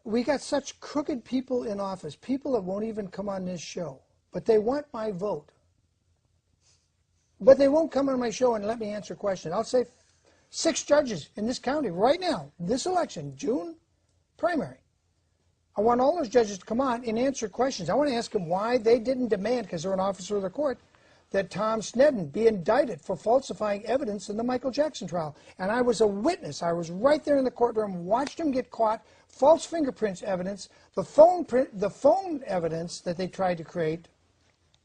we got such crooked people in office, people that won't even come on this show, but they want my vote. But they won't come on my show and let me answer questions. I'll say 6 judges in this county right now, this election, June primary. I want all those judges to come on and answer questions. I want to ask them why they didn't demand, because they're an officer of the court, that Tom Sneddon be indicted for falsifying evidence in the Michael Jackson trial. And I was a witness. I was right there in the courtroom, watched him get caught, false fingerprints evidence, the phone evidence that they tried to create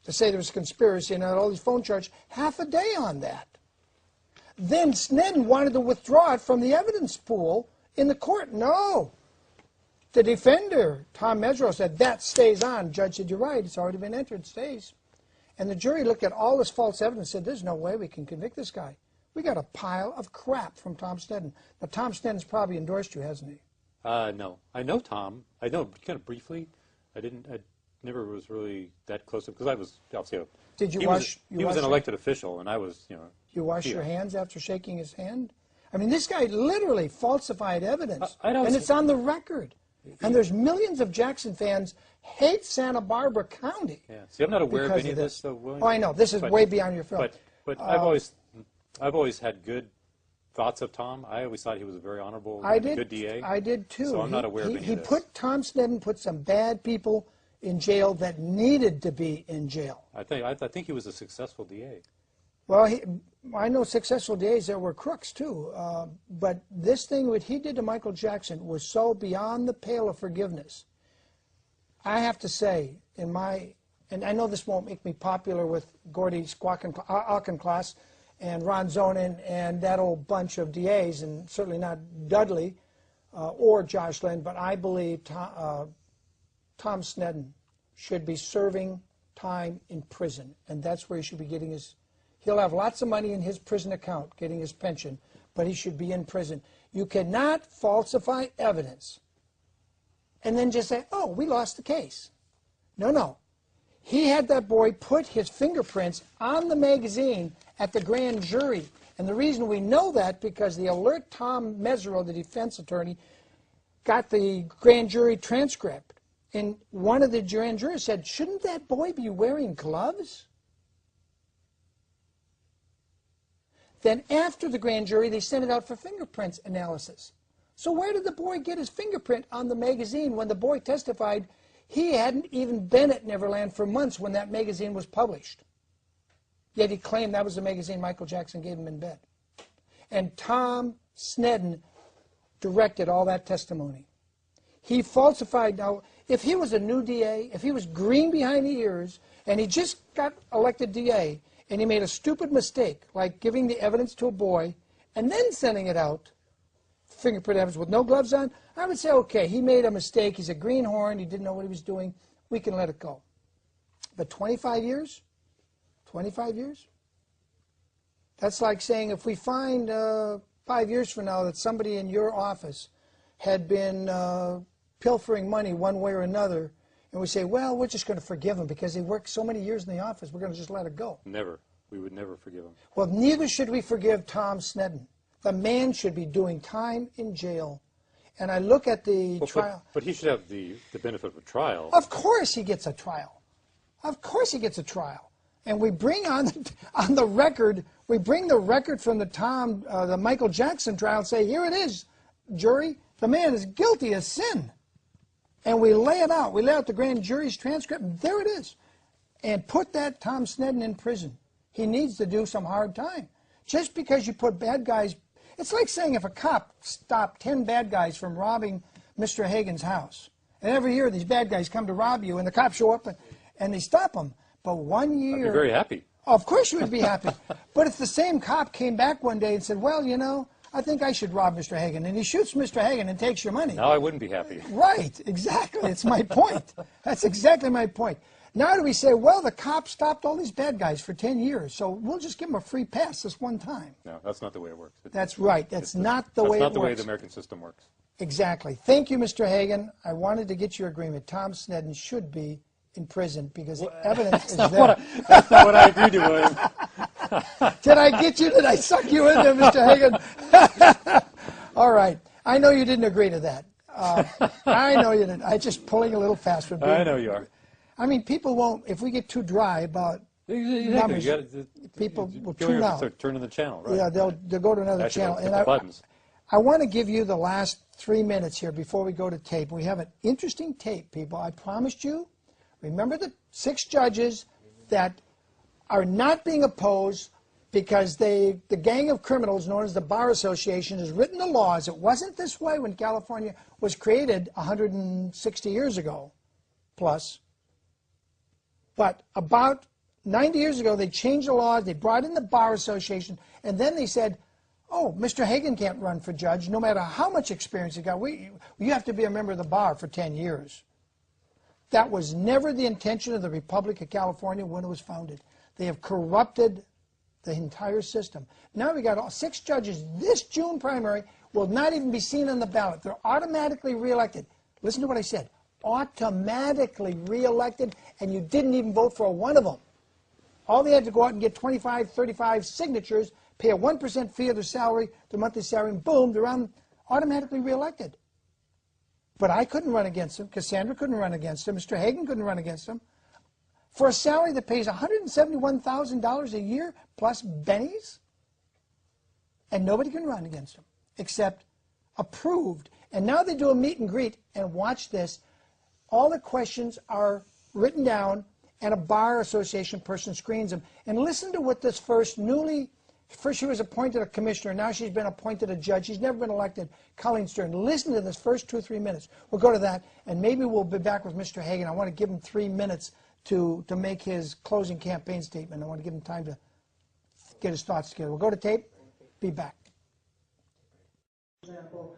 to say there was a conspiracy and all these phone charges, half a day on that. Then Sneddon wanted to withdraw it from the evidence pool in the court. No. The defender, Tom Sneddon, said, that stays on. Judge said, you're right, it's already been entered, it stays. And the jury looked at all this false evidence and said, there's no way we can convict this guy. We got a pile of crap from Tom Sneddon. Now, Tom Sneddon's probably endorsed you, hasn't he? No. I know Tom. I know kind of briefly. I never was really that close to him, because I was, obviously, Did you he wash? was an elected official, and I was, You wash your hands after shaking his hand? I mean, this guy literally falsified evidence, and it's on the record. And there's millions of Jackson fans hate Santa Bárbara County. Yeah. See, I'm not aware of any of this, though, William. Oh, I know. This is way beyond your field. But I've always had good thoughts of Tom. I always thought he was a very honorable, good DA. I did too. So I'm not aware of any of this. Tom Sneddon put some bad people in jail that needed to be in jail. I think he was a successful DA. Well, I know successful DAs that were crooks too, but this thing, what he did to Michael Jackson, was so beyond the pale of forgiveness. I have to say, and I know this won't make me popular with Gordy Auchincloss and Ron Zonin and that old bunch of DAs, and certainly not Dudley or Josh Lynn, but I believe Tom Sneddon should be serving time in prison, and that's where he should be getting his. He'll have lots of money in his prison account getting his pension, but he should be in prison. You cannot falsify evidence and then just say, oh, we lost the case. No, no. He had that boy put his fingerprints on the magazine at the grand jury. And the reason we know that, because the alert Tom Sneddon, the defense attorney, got the grand jury transcript. And one of the grand jurors said, shouldn't that boy be wearing gloves? Then after the grand jury, they sent it out for fingerprints analysis. So where did the boy get his fingerprint on the magazine when the boy testified he hadn't even been at Neverland for months when that magazine was published? Yet he claimed that was the magazine Michael Jackson gave him in bed. And Tom Sneddon directed all that testimony. He falsified. Now, if he was a new DA, if he was green behind the ears, and he just got elected DA, and he made a stupid mistake, like giving the evidence to a boy and then sending it out, fingerprint evidence with no gloves on, I would say, okay, he made a mistake. He's a greenhorn. He didn't know what he was doing. We can let it go. But 25 years? 25 years? That's like saying if we find 5 years from now that somebody in your office had been pilfering money one way or another, and we say, well, we're just going to forgive him because he worked so many years in the office, we're going to just let it go. Never. We would never forgive him. Well, neither should we forgive Tom Sneddon. The man should be doing time in jail. And I look at the trial. But he should have the benefit of a trial. Of course he gets a trial. Of course he gets a trial. And we bring on the record, we bring the record from the Michael Jackson trial and say, here it is, jury, the man is guilty of sin. And we lay it out. We lay out the grand jury's transcript, and there it is. And put that Tom Sneddon in prison. He needs to do some hard time. Just because you put bad guys, it's like saying if a cop stopped 10 bad guys from robbing Mr. Hagen's house. And every year these bad guys come to rob you, and the cops show up and they stop them. But 1 year... I'd be very happy. Of course you would be happy. But if the same cop came back one day and said, well, you know, I think I should rob Mr. Hagen, and he shoots Mr. Hagen and takes your money. Now I wouldn't be happy. Right, exactly. It's my point. That's exactly my point. Now do we say, well, the cop stopped all these bad guys for 10 years, so we'll just give them a free pass this one time. No, that's not the way it works. That's right. That's not the way it works. That's not the way the American system works. Exactly. Thank you, Mr. Hagen. I wanted to get your agreement. Tom Sneddon should be in prison because the evidence is there. That's not what I agreed to, William. Did I get you? Did I suck you in there, Mr. Hagen? All right. I know you didn't agree to that. I know you didn't. I'm just pulling a little fast. I know you are. I mean, people won't, if we get too dry about numbers, people will tune out. Start turning the channel, right? Yeah, they'll go to another channel. And I want to give you the last 3 minutes here before we go to tape. We have an interesting tape, people. I promised you. Remember the 6 judges that are not being opposed because the gang of criminals known as the Bar Association has written the laws. It wasn't this way when California was created 160 years ago, plus. But about 90 years ago, they changed the laws, they brought in the Bar Association, and then they said, oh, Mr. Hagen can't run for judge no matter how much experience he got. You have to be a member of the bar for 10 years. That was never the intention of the Republic of California when it was founded. They have corrupted the entire system. Now we got 6 judges. This June primary will not even be seen on the ballot. They're automatically reelected. Listen to what I said. Automatically reelected, and you didn't even vote for one of them. All they had to go out and get 25, 35 signatures, pay a 1% fee of their salary, their monthly salary, and boom, they're automatically reelected. But I couldn't run against them. Cassandra couldn't run against them. Mr. Hagen couldn't run against them. For a salary that pays $171,000 a year plus bennies, and nobody can run against them except approved. And now they do a meet and greet, and watch this. All the questions are written down, and a Bar Association person screens them. And listen to what this first she was appointed a commissioner, now she's been appointed a judge. She's never been elected, Colleen Stern. Listen to this first 2 or 3 minutes. We'll go to that, and maybe we'll be back with Mr. Hagen. I want to give him 3 minutes to make his closing campaign statement. I want to give him time to get his thoughts together. We'll go to tape, be back. For example,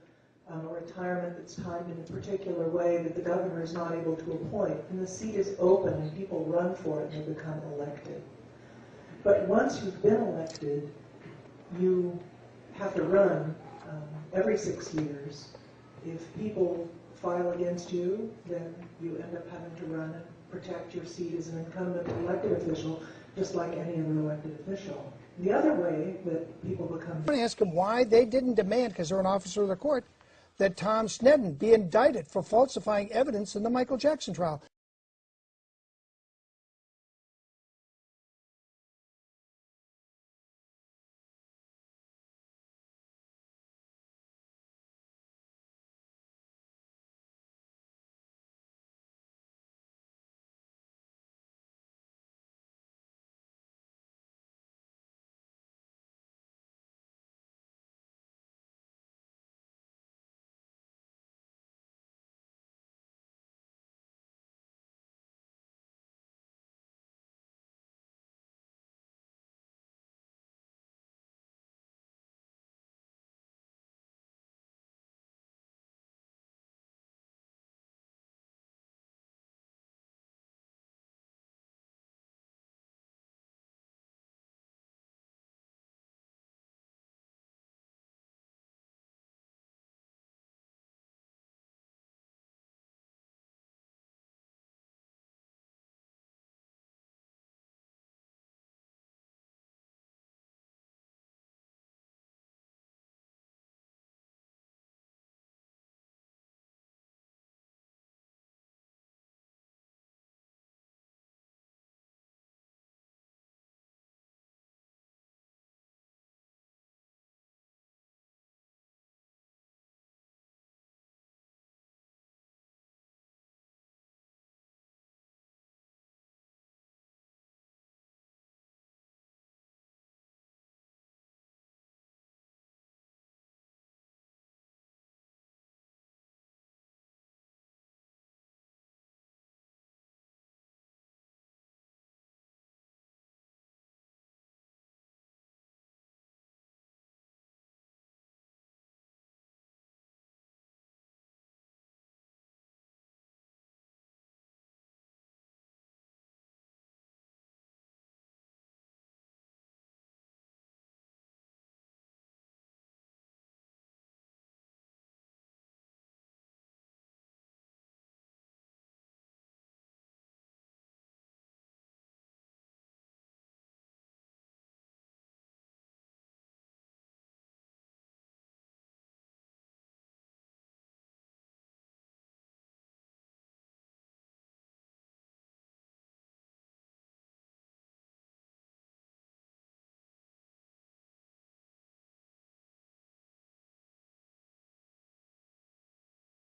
a retirement that's timed in a particular way that the governor is not able to appoint, and the seat is open and people run for it and they become elected. But once you've been elected, you have to run every 6 years. If people file against you, then you end up having to run and protect your seat as an incumbent elected official, just like any other elected official. The other way that people become... I'm going to ask them why they didn't demand, because they're an officer of the court, that Tom Sneddon be indicted for falsifying evidence in the Michael Jackson trial.